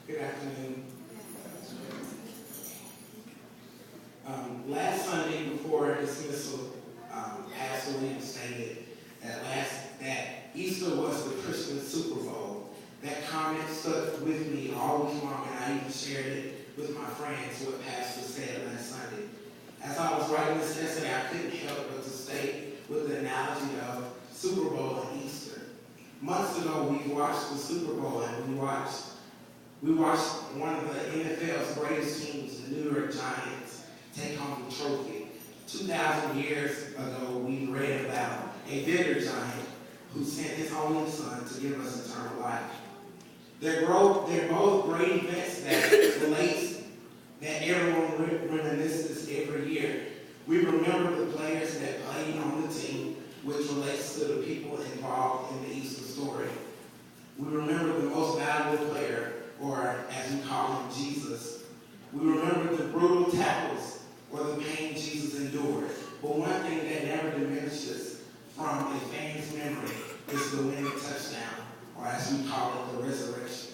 Good afternoon. Last Sunday before dismissal, Pastor Williams stated that Easter was the Christian Super Bowl. That comment stuck with me all week long, and I even shared it with my friends, what Pastor said last Sunday. As I was writing this essay, I couldn't help but to state with the analogy of Super Bowl and Easter. Months ago, we watched the Super Bowl, and we watched one of the NFL's greatest teams, the New York Giants, take home the trophy. 2,000 years ago, we read about a bigger giant who sent his only son to give us eternal life. They're both great events that everyone reminisces every year. We remember the players that played on the team, which relates to the people involved in the Easter story. We remember the most valuable player, or as we call him, Jesus. We remember the brutal tackles or the pain Jesus endured. But one thing that never diminishes from a fan's memory is the winning touchdown, or as we call it, the resurrection.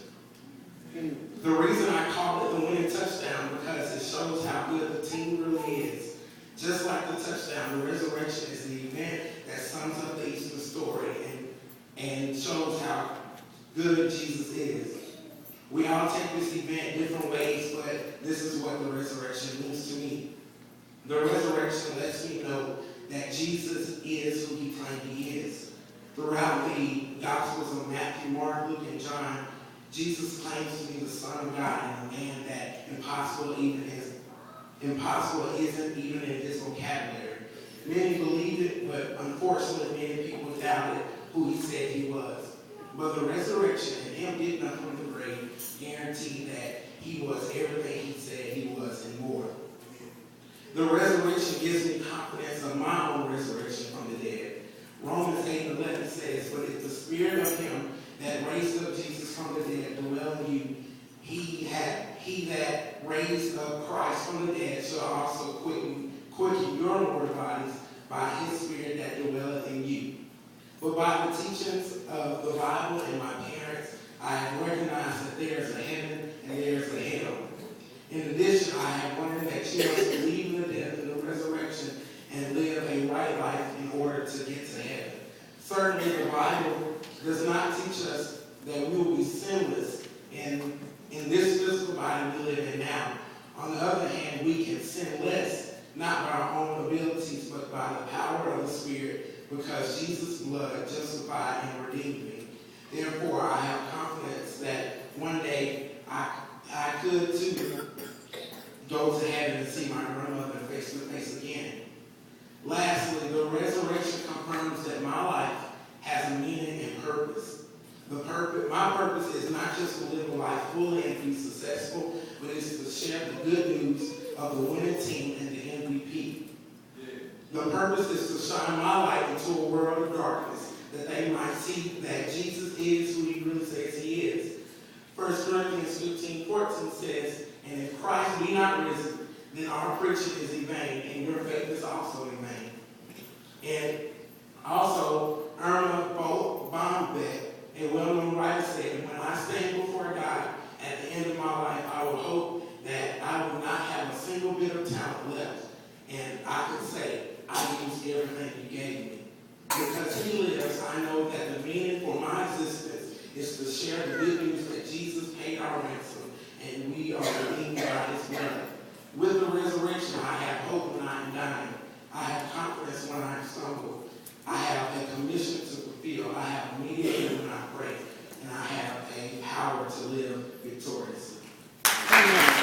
The reason I call it the winning touchdown because it shows how good the team really is. Just like the touchdown, the resurrection is the event that sums up the Easter story and shows how good Jesus is. We all take this event different ways, but this is what the resurrection means to me. The resurrection lets me know that Jesus is who he claimed he is. Throughout the Gospels of Matthew, Mark, Luke, and John, Jesus claims to be the Son of God and a man that impossible isn't even in his vocabulary. Many believe it, but unfortunately many people doubted who he said he was. But the resurrection and him getting up from the grave guaranteed that he was everything he said he was and more. The resurrection gives me confidence of my own resurrection from the dead. Romans 8:11 says, "But if the spirit of him that raised up Jesus from the dead dwell in you, he that raised up Christ from the dead shall also quicken your mortal bodies by his spirit that dwelleth in you." But by the teachings of the Bible and my parents, I have recognized that there is a heaven and there is a hell. In addition, I have learned that you must believe in the death and the resurrection and live a right life in order to get to heaven. Certainly, the Bible does not teach us that we will be sinless in this physical body we live in now. On the other hand, we can sin less, not by our own abilities, but by the power of the Spirit, because Jesus' blood justified and redeemed me. Therefore, I have confidence that one day I could too go to heaven and see my grandmother face to face again. Lastly, the resurrection confirms that my life has a meaning and purpose. My purpose is not just to live a life fully and be successful, but it's to share the good news of the winning team and the MVP. The purpose is to shine my light into a world of darkness, that they might see that Jesus is who he really says he is. 1 Corinthians 15:14 says, "And if Christ be not risen, then our preaching is in vain, and your faith is also in vain." And also, Irma Bombek, a well-known writer, said, "When I stand before God at the end of my life, I will hope that I will not have a single bit of talent left, and I could say, I used everything you gave me. Because he lives, I know that the meaning for my existence is to share the good news that Jesus paid our ransom, and we are redeemed by his blood. With the resurrection, I have hope when I am dying. I have confidence when I stumble. I have a commission to fulfill. I have a mediator when I pray, and I have a power to live victoriously." Amen.